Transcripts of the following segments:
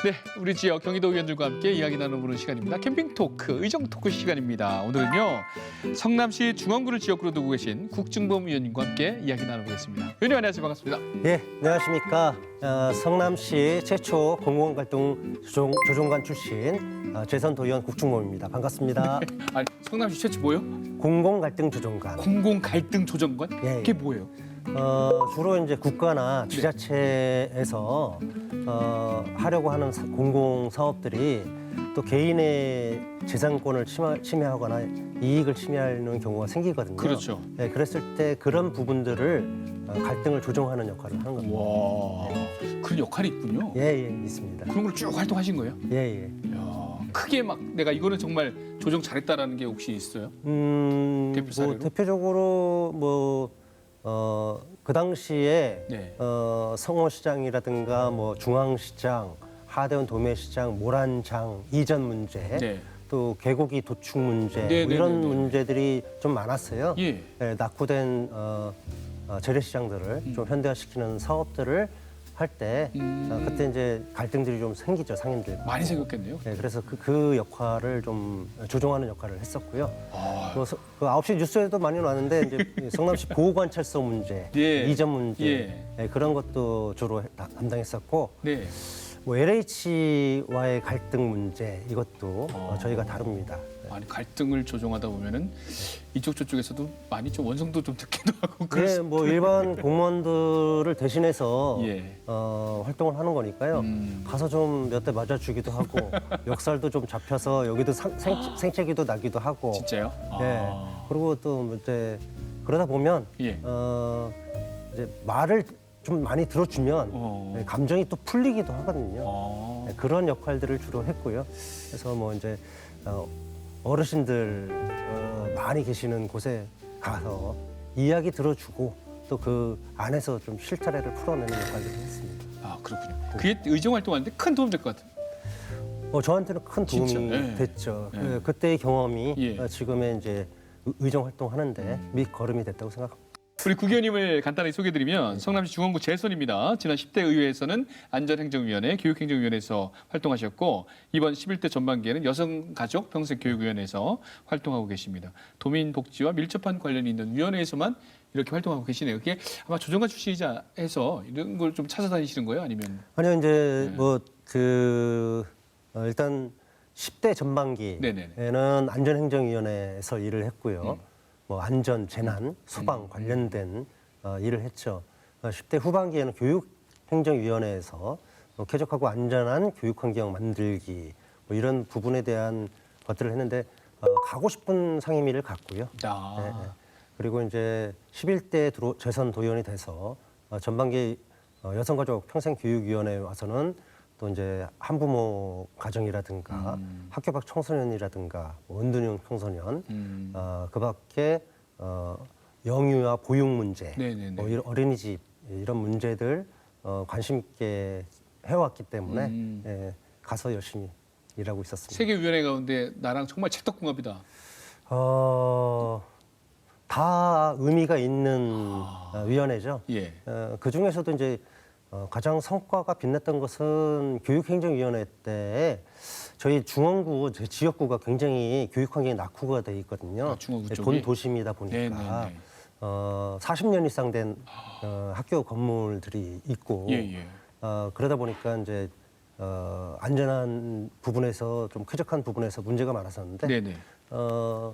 네, 우리 지역 경기도 의원들과 함께 이야기 나눠보는 시간입니다. 캠핑 토크, 의정 토크 시간입니다. 오늘은요, 성남시 중앙구를 지역구로 두고 계신 국증범 의원님과 함께 이야기 나눠보겠습니다. 의원님 안녕하세요, 반갑습니다. 예, 안녕하십니까. 성남시 최초 공공갈등 조정관 출신 재선 도의원 국중범입니다. 반갑습니다. 아니, 성남시 최초 뭐요? 공공갈등 조정관. 공공갈등 조정관? 예, 그게 뭐예요? 주로 이제 국가나 지자체에서 하려고 하는 공공 사업들이 또 개인의 재산권을 침해하거나 이익을 침해하는 경우가 생기거든요. 그렇죠. 예, 그랬을 때 그런 부분들을 갈등을 조정하는 역할을 하는 겁니다. 와, 그런 역할이 있군요. 예, 예, 있습니다. 그런 걸 쭉 활동하신 거예요? 예, 예. 야, 크게 막 내가 이거는 정말 조정 잘했다라는 게 혹시 있어요? 대표 사례로? 대표적으로 그 당시에 네. 성호시장이라든가 중앙시장, 하대원 도매시장, 모란장 이전 문제, 네. 또 개고기 도축 문제 네, 네, 이런 네, 네. 문제들이 좀 많았어요. 예. 낙후된 재래시장들을 좀 현대화시키는 사업들을 할 때 그때 이제 갈등들이 좀 생기죠, 상인들. 많이 생겼겠네요. 네, 그래서 그 역할을 좀 조정하는 역할을 했었고요. 아, 그 9시 뉴스에도 많이 나왔는데 이제 성남시 보호관찰소 문제, 예. 이전 문제 예. 그런 것도 주로 담당했었고 네. LH와의 갈등 문제 이것도 저희가 다룹니다. 많이 갈등을 조정하다 보면은 이쪽 저쪽에서도 많이 좀 원성도 좀 듣기도 하고 그래서 네, 일반 공무원들을 대신해서 예. 활동을 하는 거니까요. 가서 좀 몇 대 맞아주기도 하고 역살도 좀 잡혀서 여기도 생채기도 나기도 하고. 진짜요? 네. 그리고 또 이제 그러다 보면 예. 이제 말을 좀 많이 들어주면 어. 감정이 또 풀리기도 하거든요. 아. 네, 그런 역할들을 주로 했고요. 그래서 이제 어르신들 많이 계시는 곳에 가서 이야기 들어주고 또 그 안에서 좀 실타래를 풀어내는 역할들을 했습니다. 아, 그렇군요. 그게 의정 활동하는데 큰 도움 될 것 같아요. 저한테는 큰 도움이 진짜? 네. 됐죠. 네. 그때의 경험이 예. 지금의 이제 의정 활동하는데 밑거름이 됐다고 생각합니다. 우리 국의원님을 간단히 소개해드리면 성남시 중앙구 재선입니다. 지난 10대 의회에서는 안전행정위원회, 교육행정위원회에서 활동하셨고 이번 11대 전반기에는 여성가족 평생교육위원회에서 활동하고 계십니다. 도민복지와 밀접한 관련이 있는 위원회에서만 이렇게 활동하고 계시네요. 그게 아마 조정관 출신이자 해서 이런 걸 좀 찾아다니시는 거예요? 아니면? 아니요, 이제 네. 일단 10대 전반기에는 안전행정위원회에서 일을 했고요. 안전, 재난, 소방 관련된 일을 했죠. 10대 후반기에는 교육행정위원회에서 쾌적하고 안전한 교육환경 만들기 이런 부분에 대한 것들을 했는데 가고 싶은 상임위를 갔고요. 아. 네. 그리고 이제 11대 재선 도의원이 돼서 전반기 여성가족 평생교육위원회에 와서는 또 이제 한부모 가정이라든가 학교 밖 청소년이라든가 은둔형 청소년, 그밖에 영유아 보육 문제, 네네네. 이런 어린이집 이런 문제들 관심 있게 해왔기 때문에 가서 열심히 일하고 있었습니다. 세계위원회 가운데 나랑 정말 찰떡궁합이다. 다 의미가 있는 위원회죠. 예. 그 중에서도 이제 가장 성과가 빛났던 것은 교육행정위원회 때 저희 중원구, 제 지역구가 굉장히 교육 환경이 낙후가 돼 있거든요. 중원구 쪽이? 본 도심이다 보니까 네네네. 40년 이상 된 학교 건물들이 있고 예. 그러다 보니까 이제 안전한 부분에서 좀 쾌적한 부분에서 문제가 많았었는데 네네.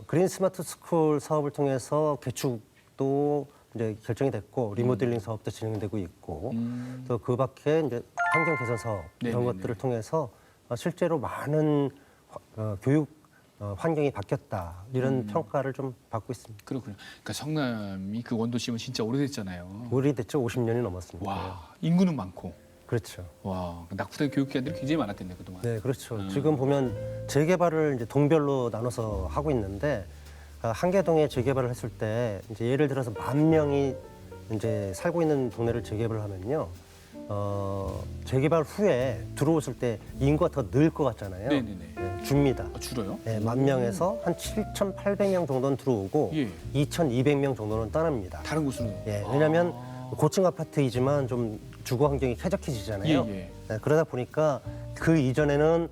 그린 스마트 스쿨 사업을 통해서 개축도 이제 결정이 됐고 리모델링 사업도 진행되고 있고 또 그 밖에 이제 환경 개선 사업 이런 네네네. 것들을 통해서 실제로 많은 교육 환경이 바뀌었다 이런 평가를 좀 받고 있습니다. 그렇군요. 그러니까 성남이 그 원도심은 진짜 오래됐잖아요. 오래됐죠. 50년이 넘었습니다. 와, 인구는 많고. 그렇죠. 와, 낙후된 교육기관들이 굉장히 많았겠네 그동안. 네, 그렇죠. 지금 보면 재개발을 이제 동별로 나눠서 하고 있는데 한계동에 재개발을 했을 때 이제 예를 들어서 10,000명이 이제 살고 있는 동네를 재개발을 하면요, 재개발 후에 들어오실 때 인구가 더 늘 것 같잖아요. 네네네. 네, 줍니다. 줄어요? 네, 10,000명에서 한 7,800명 정도는 들어오고 예. 2,200명 정도는 떠납니다. 다른 곳으로. 예, 왜냐하면 고층 아파트이지만 좀 주거 환경이 쾌적해지잖아요. 예, 예. 네, 그러다 보니까 그 이전에는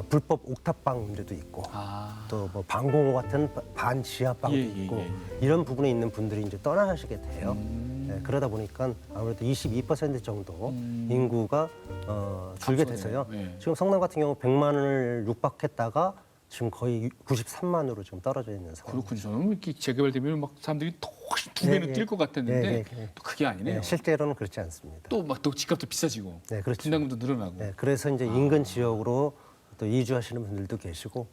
불법 옥탑방 문제도 있고 아. 또 뭐 방공호 같은 반지하방도 예, 예, 있고 예, 이런 부분에 있는 분들이 이제 떠나시게 돼요. 네, 그러다 보니까 아무래도 22% 정도 인구가 줄게 감소네요. 돼서요. 예. 지금 성남 같은 경우 100만을 육박했다가 지금 거의 93만으로 지금 떨어져 있는 상황. 그렇군요. 저는 이렇게 재개발되면 막 사람들이 더 훨씬 두 배는 예, 뛸 것 같았는데 예, 예. 또 그게 아니네요. 네, 실제로는 그렇지 않습니다. 또 막 또 집값도 비싸지고 네, 그렇죠. 분담금도 늘어나고. 네, 그래서 이제 인근 지역으로 또 이주하시는 분들도 계시고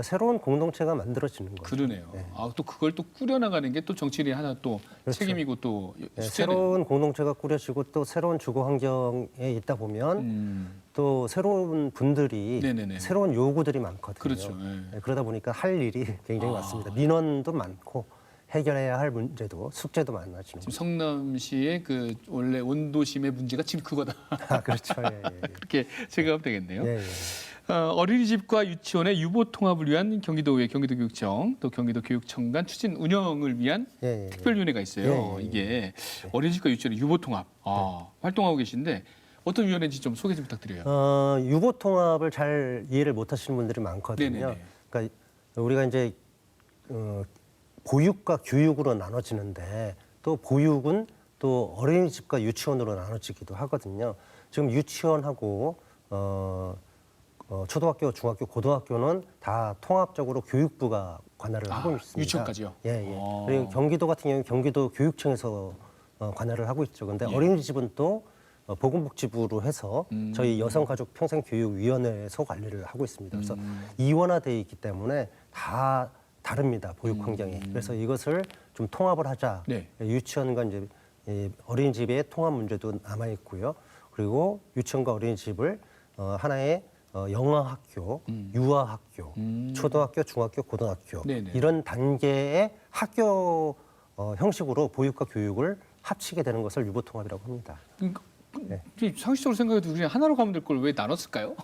새로운 공동체가 만들어지는 거죠. 그러네요. 아, 또 그걸 또 꾸려나가는 게 또 정치인의 하나 또 그렇죠. 책임이고 또 네, 숙제네요. 새로운 공동체가 꾸려지고 또 새로운 주거 환경에 있다 보면 또 새로운 분들이 네네네. 새로운 요구들이 많거든요. 그렇죠. 예. 네, 그러다 보니까 할 일이 굉장히 많습니다. 민원도 많고 해결해야 할 문제도 숙제도 많아지는 지금 거죠. 성남시의 그 원래 원도심의 문제가 지금 그거다. 아, 그렇죠. 예, 예, 그렇게 생각하면 되겠네요. 예. 예, 예. 어린이집과 유치원의 유보 통합을 위한 경기도의 경기도교육청 또 경기도교육청 간 추진 운영을 위한 예, 예. 특별위원회가 있어요. 예, 예. 이게 어린이집과 유치원의 유보 통합 활동하고 계신데 어떤 위원회인지 좀 소개 좀 부탁드려요. 유보 통합을 잘 이해를 못 하시는 분들이 많거든요. 네네네. 그러니까 우리가 이제 보육과 교육으로 나눠지는데 또 보육은 또 어린이집과 유치원으로 나눠지기도 하거든요. 지금 유치원하고 초등학교, 중학교, 고등학교는 다 통합적으로 교육부가 관할을 하고 있습니다. 유치원까지요? 예, 예. 그리고 경기도 같은 경우는 경기도 교육청에서 관할을 하고 있죠. 근데 예. 어린이집은 또 보건복지부로 해서 저희 여성가족평생교육위원회에서 관리를 하고 있습니다. 그래서 이원화되어 있기 때문에 다 다릅니다. 보육 환경이. 그래서 이것을 좀 통합을 하자. 네. 유치원과 이제 이 어린이집의 통합 문제도 남아 있고요. 그리고 유치원과 어린이집을 하나의 영아학교, 유아학교, 초등학교, 중학교, 고등학교 네네. 이런 단계의 학교 형식으로 보육과 교육을 합치게 되는 것을 유보통합이라고 합니다. 상식적으로 생각해도 그냥 하나로 가면 될 걸 왜 나눴을까요?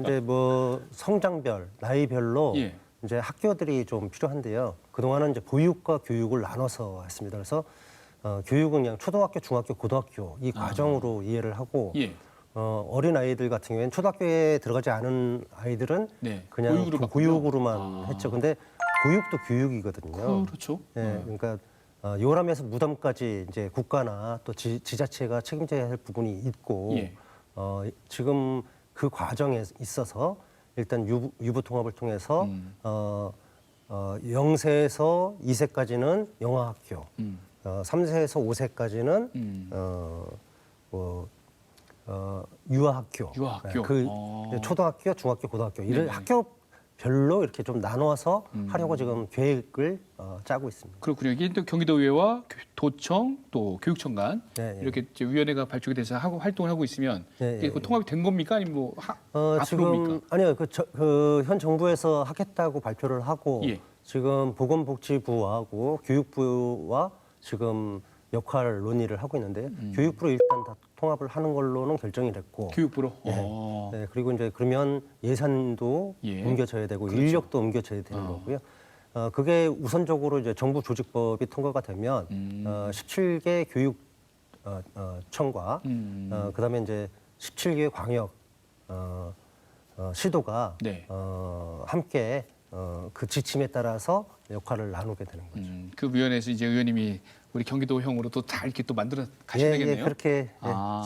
이제 뭐 성장별, 나이별로 예. 이제 학교들이 좀 필요한데요. 그동안은 이제 보육과 교육을 나눠서 했습니다. 그래서 교육은 그냥 초등학교, 중학교, 고등학교 이 과정으로 이해를 하고 예. 어린 아이들 같은 경우에는 초등학교에 들어가지 않은 아이들은 네. 그냥 보육으로 바꾸죠? 보육으로만 했죠. 근데 보육도 교육이거든요. 그렇죠. 예, 그러니까 요람에서 무덤까지 이제 국가나 또 지자체가 책임져야 할 부분이 있고 예. 지금 그 과정에 있어서 일단 유보 통합을 통해서 0세에서 2세까지는 영아학교, 3세에서 5세까지는 유아학교, 유아학교. 그 초등학교, 중학교, 고등학교 이런 학교별로 이렇게 좀 나눠서 하려고 지금 계획을 짜고 있습니다. 그렇군요. 이게 또 경기도의회와 도청 또 교육청 간 네, 네. 이렇게 이제 위원회가 발족이 돼서 하고 활동을 하고 있으면 네, 이게 네. 그 통합이 된 겁니까? 아니면 뭐 앞으로입니까? 지금 아니요, 그 현 정부에서 하겠다고 발표를 하고 예. 지금 보건복지부하고 교육부와 지금 역할 논의를 하고 있는데 교육부로 일단 다 통합을 하는 걸로는 결정이 됐고. 교육부로. 네, 그리고 이제 그러면 예산도 예. 옮겨져야 되고 그렇죠. 인력도 옮겨져야 되는 거고요. 그게 우선적으로 이제 정부 조직법이 통과가 되면 17개 교육청과 그다음에 이제 17개 광역 시도가 네. 함께 그 지침에 따라서 역할을 나누게 되는 거죠. 그 위원회에서 이제 의원님이 우리 경기도형으로 또 다 이렇게 또 만들어 가셔야 되겠네요. 그렇게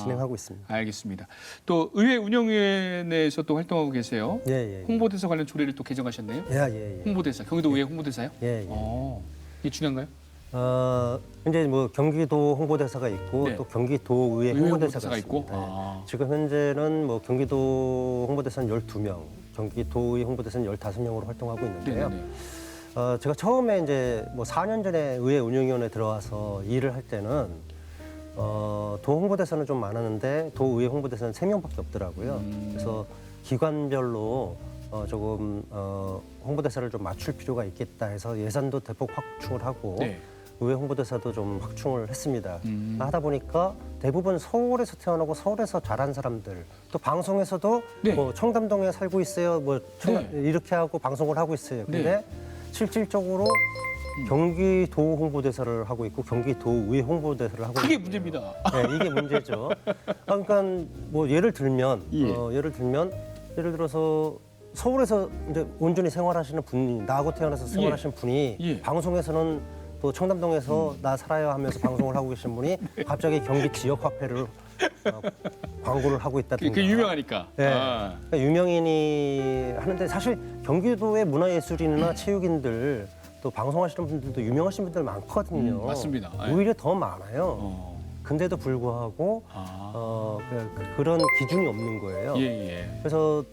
진행하고 있습니다. 알겠습니다. 또 의회 운영위원회에서 또 활동하고 계세요. 예. 홍보대사 관련 조례를 또 개정하셨네요. 예. 홍보대사, 경기도의회 홍보대사요? 예. 이게 중요한가요? 이제 뭐 경기도 홍보대사가 있고 네. 또 경기도의회 의회 홍보대사가 홍보대사가 있고? 있습니다. 네. 지금 현재는 뭐 경기도 홍보대사는 12명, 경기도의회 홍보대사는 15명으로 활동하고 있는데요. 네네네. 제가 처음에 이제 뭐 4년 전에 의회 운영위원회 들어와서 일을 할 때는 도 홍보대사는 좀 많았는데 도의회 홍보대사는 3명밖에 없더라고요. 그래서 기관별로 조금 홍보대사를 좀 맞출 필요가 있겠다 해서 예산도 대폭 확충을 하고 네. 의회 홍보대사도 좀 확충을 했습니다. 하다 보니까 대부분 서울에서 태어나고 서울에서 자란 사람들, 또 방송에서도 네. 뭐 청담동에 살고 있어요, 이렇게 하고 방송을 하고 있어요. 근데 네. 실질적으로 경기도 홍보대사를 하고 있고 경기도의 홍보대사를 하고 그게 있고요. 문제입니다. 네, 이게 문제죠. 그러니까 뭐 예를 들면 예를 들어서 서울에서 이제 온전히 생활하시는 분이 나하고 태어나서 생활하시는 분이 예. 방송에서는 또 청담동에서 나 살아요 하면서 방송을 하고 계신 분이 갑자기 경기 지역 화폐를 광고를 하고 있다든가. 그게 유명하니까. 네. 아. 그러니까 유명인이 하는데 사실 경기도의 문화예술인이나 체육인들 또 방송하시는 분들도 유명하신 분들 많거든요. 맞습니다. 예. 오히려 더 많아요. 어. 근데도 불구하고 아. 그런 기준이 없는 거예요. 예, 예. 그래서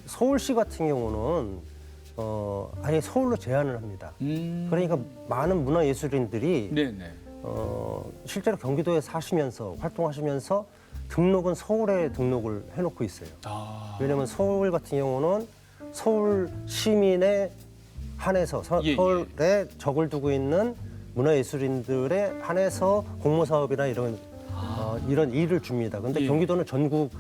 서울시 같은 경우는 아예 서울로 제한을 합니다. 그러니까 많은 문화예술인들이 네네. 실제로 경기도에 사시면서 활동하시면서 등록은 서울에 등록을 해놓고 있어요. 아. 왜냐하면 서울 같은 경우는 서울 시민에 한해서 예, 예. 서울에 적을 두고 있는 문화예술인들에 한해서 공모사업이나 이런 일을 줍니다. 근데 예. 경기도는 전국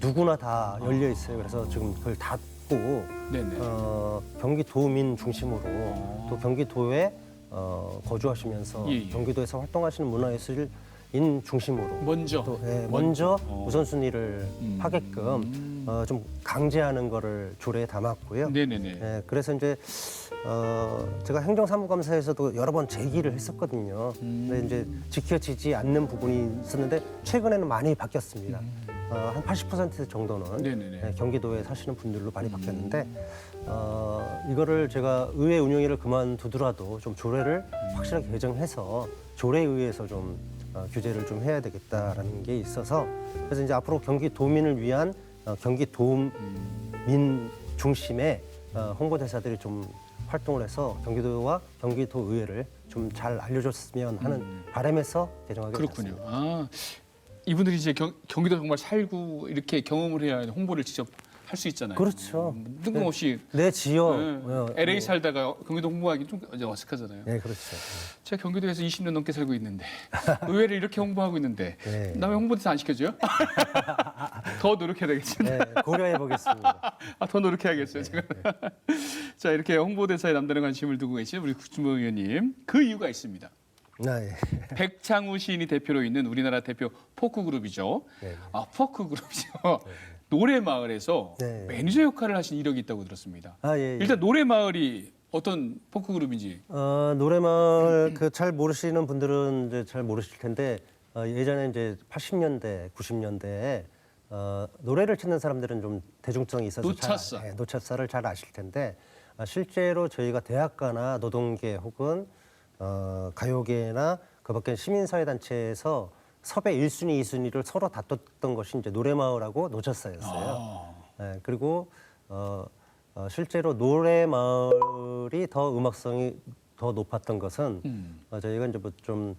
누구나 다 열려 있어요. 그래서 지금 그걸 닫고 네네. 경기도민 중심으로 또 경기도에 거주하시면서 예, 예. 경기도에서 활동하시는 문화예술인 중심으로 먼저. 또 먼저 어. 우선순위를 하게끔 좀 강제하는 거를 조례에 담았고요. 네네네. 예, 그래서 이제 제가 행정사무감사에서도 여러 번 제기를 했었거든요. 근데 이제 지켜지지 않는 부분이 있었는데 최근에는 많이 바뀌었습니다. 한 80% 정도는 네네네. 예, 경기도에 사시는 분들로 많이 바뀌었는데 이거를 제가 의회 운영위를 그만두더라도 좀 조례를 확실하게 개정해서 조례에 의해서 좀 규제를 좀 해야 되겠다라는 게 있어서 그래서 이제 앞으로 경기도민을 위한 경기도민 중심의 홍보대사들이 좀 활동을 해서 경기도와 경기도 의회를 좀 잘 알려줬으면 하는 바람에서 개정하게 그렇군요. 됐습니다. 아, 이분들이 이제 경기도 정말 살고 이렇게 경험을 해야 홍보를 직접 할 수 있잖아요. 그렇죠. 뜬금없이 내 지역, LA 살다가 경기도 홍보하기 좀 이제 어색하잖아요. 네, 그렇죠. 제가 경기도에서 20년 넘게 살고 있는데 의회를 이렇게 홍보하고 있는데 네. 나 왜 홍보대사 안 시켜줘요? 더 노력해야 되겠습니다. 네, 고려해 보겠습니다. 더 노력해야겠어요. 제가. 자, 이렇게 홍보대사에 남다른 관심을 두고 계신 우리 국준모 의원님, 그 이유가 있습니다. 네. 백창우 시인이 대표로 있는 우리나라 대표 포크 그룹이죠. 네. 아, 포크 그룹이죠. 노래마을에서 네. 매니저 역할을 하신 이력이 있다고 들었습니다. 예. 일단 노래마을이 어떤 포크 그룹인지. 노래마을 잘 모르시는 분들은 이제 잘 모르실 텐데 예전에 이제 80년대, 90년대에 노래를 찾는 사람들은 좀 대중성이 있어서 노차사. 노차사를 잘 아실 텐데 실제로 저희가 대학가나 노동계 혹은 가요계나 그밖에 시민사회 단체에서 섭외 1순위, 2순위를 서로 다퉜던 것이 이제 노래마을하고 노차사였어요. 그리고 실제로 노래마을이 더 음악성이 더 높았던 것은 저희가 이제 뭐 좀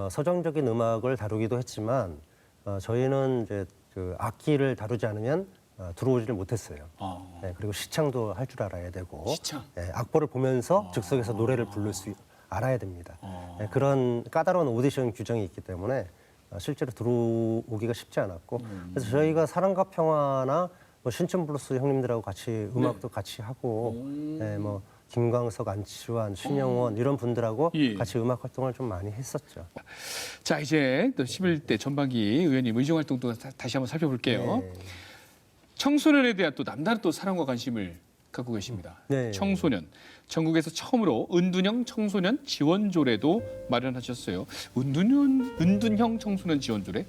서정적인 음악을 다루기도 했지만 저희는 이제 그 악기를 다루지 않으면 들어오지를 못했어요. 그리고 시창도 할 줄 알아야 되고 시창. 악보를 보면서 즉석에서 노래를 부를 수 알아야 됩니다. 그런 까다로운 오디션 규정이 있기 때문에 실제로 들어오기가 쉽지 않았고 그래서 저희가 사랑과 평화나 뭐 신춘블루스 형님들하고 같이 음악도 같이 하고 뭐 김광석, 안치환, 신영원 이런 분들하고 예. 같이 음악 활동을 좀 많이 했었죠. 자, 이제 또 11대 전반기 의원님 의정 활동도 다시 한번 살펴볼게요. 네. 청소년에 대한 또 남다른 또 사랑과 관심을 갖고 계십니다. 네. 청소년. 전국에서 처음으로 은둔형 청소년 지원조례도 마련하셨어요. 은둔형 청소년 지원조례,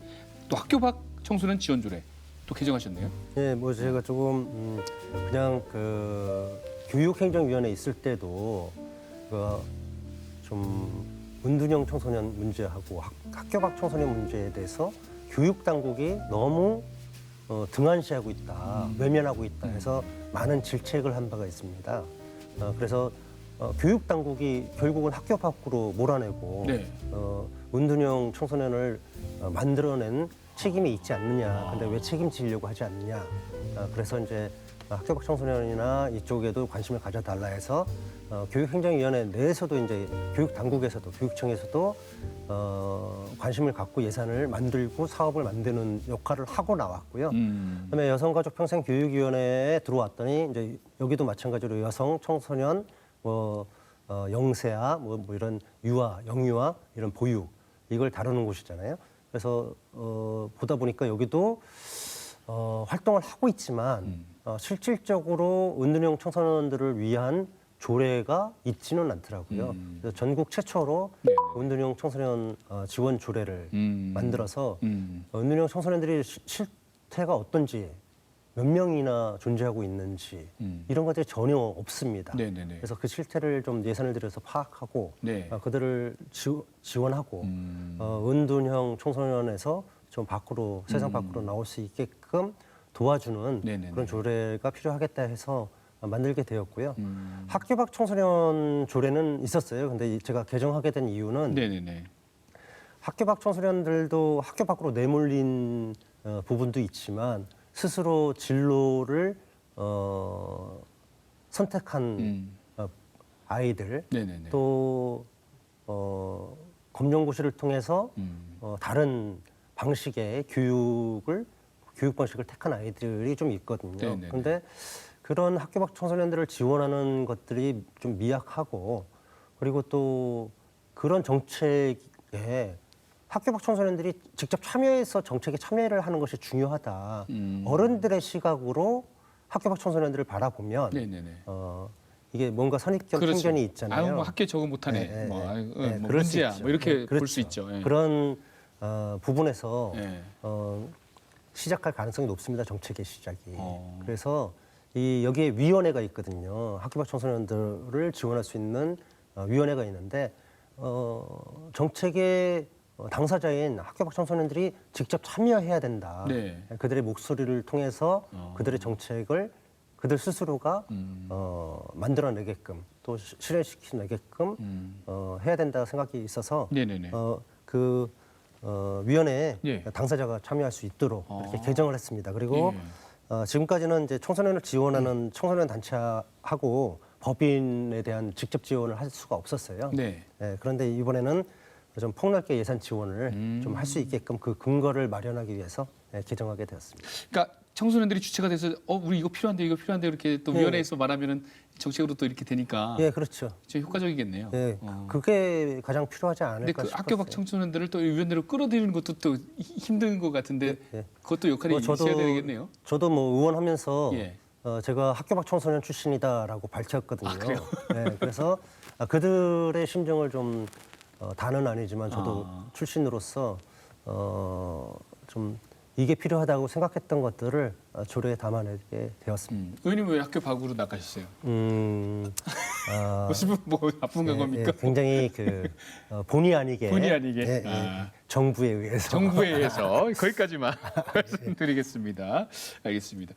또 학교 밖 청소년 지원조례 또 개정하셨네요. 네, 뭐 제가 조금 그냥 그 교육행정위원회 있을 때도 좀 은둔형 청소년 문제하고 학교 밖 청소년 문제에 대해서 교육 당국이 너무 등한시하고 있다, 외면하고 있다 해서 많은 질책을 한 바가 있습니다. 그래서 교육 당국이 결국은 학교 밖으로 몰아내고 네. 은둔형 청소년을 만들어낸 책임이 있지 않느냐. 근데 왜 책임지려고 하지 않느냐. 그래서 이제 학교 밖 청소년이나 이쪽에도 관심을 가져달라 해서 교육행정위원회 내에서도 이제 교육 당국에서도 교육청에서도 관심을 갖고 예산을 만들고 사업을 만드는 역할을 하고 나왔고요. 그다음에 여성가족평생교육위원회에 들어왔더니 이제 여기도 마찬가지로 여성, 청소년, 영세아, 뭐 이런 유아, 영유아 이런 보육 이걸 다루는 곳이잖아요. 그래서 보다 보니까 여기도 활동을 하고 있지만 실질적으로 은둔형 청소년들을 위한 조례가 있지는 않더라고요. 그래서 전국 최초로 은둔형 청소년 지원 조례를 만들어서 은둔형 청소년들이 실태가 어떤지 몇 명이나 존재하고 있는지 이런 것들이 전혀 없습니다. 네네네. 그래서 그 실태를 좀 예산을 들여서 파악하고 네. 그들을 지원하고 은둔형 청소년에서 좀 밖으로 세상 밖으로 나올 수 있게끔 도와주는 네네네. 그런 조례가 필요하겠다 해서 만들게 되었고요. 학교 밖 청소년 조례는 있었어요. 근데 제가 개정하게 된 이유는 네네네. 학교 밖 청소년들도 학교 밖으로 내몰린 부분도 있지만 스스로 진로를 선택한 아이들 네네네. 또 검정고시를 통해서 다른 방식의 교육 방식을 택한 아이들이 좀 있거든요. 네네네. 그런데 그런 학교 밖 청소년들을 지원하는 것들이 좀 미약하고 그리고 또 그런 정책에 학교 밖 청소년들이 직접 참여해서 정책에 참여를 하는 것이 중요하다. 어른들의 시각으로 학교 밖 청소년들을 바라보면 네네네. 이게 뭔가 선입견 그렇죠. 편견이 있잖아요. 아유, 뭐 학교에 적응 못하네. 예, 예, 뭐, 예. 아유, 예, 뭐 그럴 수 문제야. 있죠. 뭐 이렇게 예, 볼 수 그렇죠. 있죠. 예. 그런 부분에서 예. 시작할 가능성이 높습니다. 정책의 시작이. 어. 그래서 여기에 위원회가 있거든요. 학교 밖 청소년들을 지원할 수 있는 위원회가 있는데 정책의 당사자인 학교 밖 청소년들이 직접 참여해야 된다. 네. 그들의 목소리를 통해서 그들의 정책을 그들 스스로가 만들어내게끔 또 실현시키게끔 해야 된다 생각이 있어서 네네네. 위원회에 예. 당사자가 참여할 수 있도록 이렇게 개정을 했습니다. 그리고 지금까지는 이제 청소년을 지원하는 청소년 단체하고 법인에 대한 직접 지원을 할 수가 없었어요. 네. 예, 그런데 이번에는 좀 폭넓게 예산 지원을 좀 할 수 있게끔 그 근거를 마련하기 위해서 개정하게 되었습니다. 그러니까 청소년들이 주체가 돼서 우리 이거 필요한데 이렇게 또 네. 위원회에서 말하면은 정책으로 또 이렇게 되니까 예, 그렇죠. 좀 효과적이겠네요. 예, 그게 가장 필요하지 근데 않을까 그 싶었어요. 학교 밖 청소년들을 또 위원회로 끌어들이는 것도 또 힘든 것 같은데 예. 그것도 역할이 있어야 되겠네요. 저도 뭐 의원하면서 예. 제가 학교 밖 청소년 출신이다라고 밝혔거든요. 아, 그래요? 네, 그래서 그들의 심정을 좀 다는 아니지만 저도 출신으로서 좀 이게 필요하다고 생각했던 것들을 조례에 담아내게 되었습니다. 의원님 왜 학교 밖으로 나가셨어요? 무슨 뭐 나쁜 건 겁니까? 굉장히 본의 아니게 본의 아니게? 예, 예, 아. 정부에 의해서 정부에 의해서 거기까지만 말씀드리겠습니다. 알겠습니다.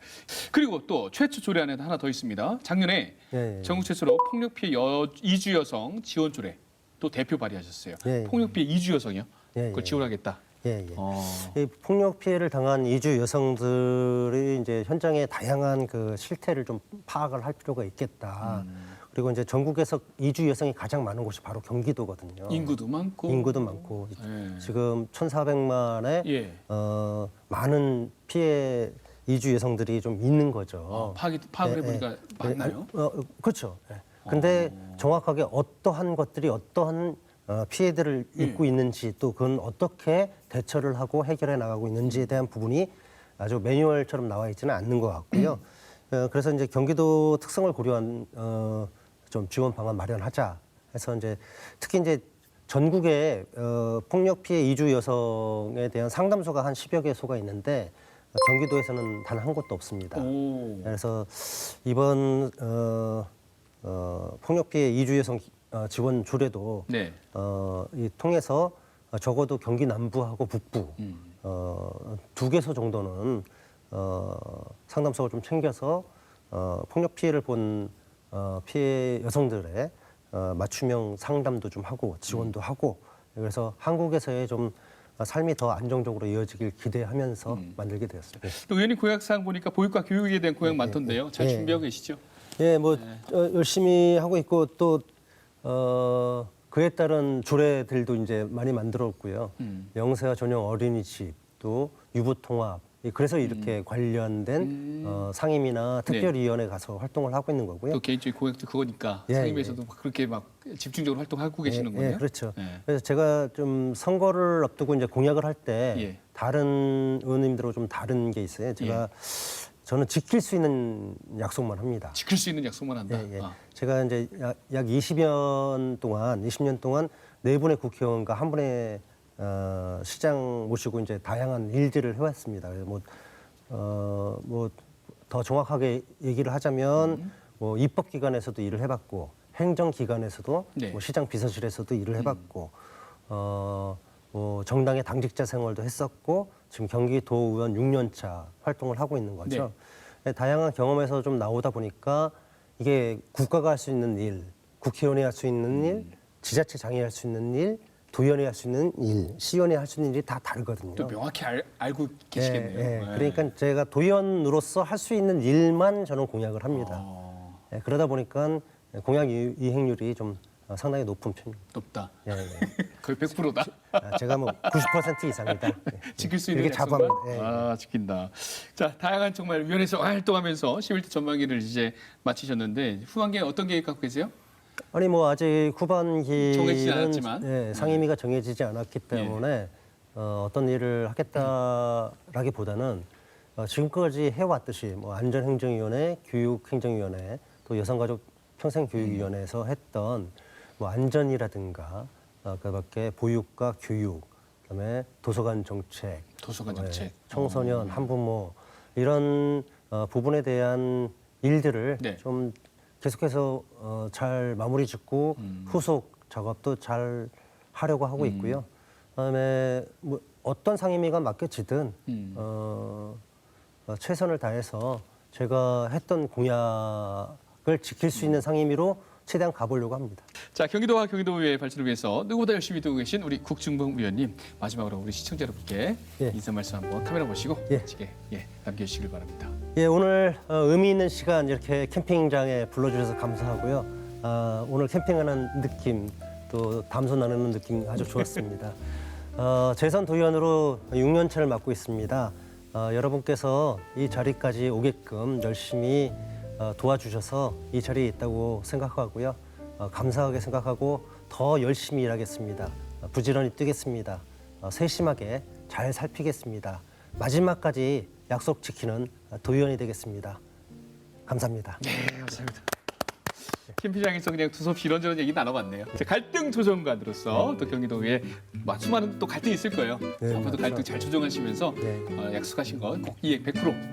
그리고 또 최초 조례안에 하나 더 있습니다. 작년에 예, 예. 전국 최초로 폭력 피해 이주 여성 지원 조례 또 대표 발의하셨어요. 예, 예. 폭력 피해 이주 여성이요? 예, 그걸 예. 지원하겠다. 예, 예. 이 폭력 피해를 당한 이주 여성들이 이제 현장의 다양한 그 실태를 좀 파악을 할 필요가 있겠다. 그리고 이제 전국에서 이주 여성이 가장 많은 곳이 바로 경기도거든요. 인구도 많고. 지금 예. 1,400만의 예. 많은 피해 이주 여성들이 좀 있는 거죠. 파악을 해보니까 많나요? 그렇죠. 예. 근데 정확하게 어떠한 것들이 어떠한 피해들을 입고 있는지 또 그건 어떻게 대처를 하고 해결해 나가고 있는지에 대한 부분이 아주 매뉴얼처럼 나와 있지는 않는 것 같고요. 그래서 이제 경기도 특성을 고려한 좀 지원 방안 마련하자 해서 이제 특히 이제 전국에 폭력 피해 이주 여성에 대한 상담소가 한 10여 개소가 있는데 경기도에서는 단 한 곳도 없습니다. 오. 그래서 이번 폭력 피해 이주 여성 지원 조례도 네. 통해서 적어도 경기 남부하고 북부 2개소 정도는 상담소를 좀 챙겨서 폭력 피해를 본 피해 여성들의 맞춤형 상담도 좀 하고 지원도 하고 그래서 한국에서의 좀 삶이 더 안정적으로 이어지길 기대하면서 만들게 되었습니다. 또 의원님 공약사항 보니까 보육과 교육에 대한 공약 많던데요. 잘 준비하고 계시죠? 예, 뭐 열심히 하고 있고 또 그에 따른 조례들도 이제 많이 만들었고요. 음. 영세와 전용 어린이집 또 유부통합 그래서 이렇게 관련된 상임이나 특별위원회 가서 활동을 하고 있는 거고요. 또 개인적인 공약도 그거니까 예, 상임위에서도 그렇게 막 집중적으로 활동하고 계시는 거예요? 그렇죠. 예. 그래서 제가 좀 선거를 앞두고 이제 공약을 할 때 예. 다른 의원님들하고 좀 다른 게 있어요. 제가 저는 지킬 수 있는 약속만 합니다. 지킬 수 있는 약속만 한다. 예, 예. 아. 제가 이제 약 20년 동안 네 분의 국회의원과 한 분의 시장 모시고 이제 다양한 일들을 해왔습니다. 그래서 뭐 더 정확하게 얘기를 하자면 뭐 입법기관에서도 일을 해봤고 행정기관에서도 네. 뭐 시장 비서실에서도 일을 해봤고 뭐 정당의 당직자 생활도 했었고 지금 경기도의원 6년차 활동을 하고 있는 거죠. 다양한 경험에서 좀 나오다 보니까 이게 국가가 할 수 있는 일, 국회의원이 할 수 있는 일, 지자체장이 할 수 있는 일, 도의원이 할 수 있는 일, 시의원이 할 수 있는 일이 다 다르거든요. 또 명확히 알고 계시겠네요. 예, 예. 그러니까 제가 도의원으로서 할 수 있는 일만 저는 공약을 합니다. 예, 그러다 보니까 공약 이행률이 좀 상당히 높은 편입니다. 높다. 예, 예. 거의 100%다. 제가 뭐 90% 이상이다. 예. 지킬 수 있는 이렇게 약속만 잡아면, 예, 예. 아, 지킨다. 자, 다양한 정말 위원회에서 활동하면서 11대 전반기를 이제 마치셨는데 후반기에 어떤 계획 갖고 계세요? 아니 뭐 아직 후반기는 정해지지 않았지만. 예, 상임위가 정해지지 않았기 때문에 어떤 일을 하겠다라기보다는 지금까지 해왔듯이 뭐 안전행정위원회, 교육행정위원회, 또 여성가족평생교육위원회에서 했던 뭐 안전이라든가 그밖에 보육과 교육, 그다음에 도서관 정책, 도서관 정책. 청소년, 한부모 이런 부분에 대한 일들을 네. 좀 계속해서 잘 마무리 짓고 후속 작업도 잘 하려고 하고 있고요. 그다음에 뭐 어떤 상임위가 맡겨지든 최선을 다해서 제가 했던 공약을 지킬 수 있는 상임위로 최대한 가보려고 합니다. 자, 경기도와 경기도의회 발전을 위해서 누구보다 열심히 뛰고 계신 우리 국중봉 위원님 마지막으로 우리 시청자 여러분께 예. 인사 말씀 한번 카메라 보시고 예. 멋지게 남겨주시길 바랍니다. 예, 오늘 의미 있는 시간 이렇게 캠핑장에 불러주셔서 감사하고요. 오늘 캠핑하는 느낌 또 담소 나누는 느낌 아주 좋았습니다. 재선 도의원으로 6년 차를 맡고 있습니다. 여러분께서 이 자리까지 오게끔 열심히 도와주셔서 이 자리에 있다고 생각하고요. 감사하게 생각하고 더 열심히 일하겠습니다. 부지런히 뛰겠습니다. 세심하게 잘 살피겠습니다. 마지막까지 약속 지키는 도의원이 되겠습니다. 감사합니다. 네, 감사합니다. 캠핑장에서 그냥 두서없이 이런저런 얘기 나눠봤네요. 갈등 조정관으로서 또 경기도에 수많은 또 갈등이 있을 거예요. 네, 앞으로도 맞죠. 갈등 잘 조정하시면서 네. 약속하신 거 꼭 이행 100%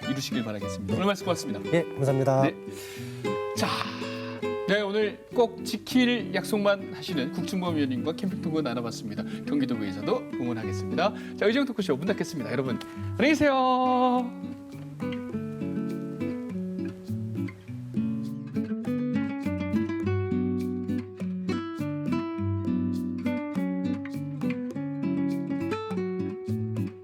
이루시길 바라겠습니다. 오늘 말씀 고맙습니다. 예, 감사합니다. 네. 자, 네, 오늘 꼭 지킬 약속만 하시는 국중범 위원님과 캠핑 통고 나눠봤습니다. 경기도부에서도 응원하겠습니다. 자, 의정 토크쇼 문 닫겠습니다. 여러분, 안녕히 계세요.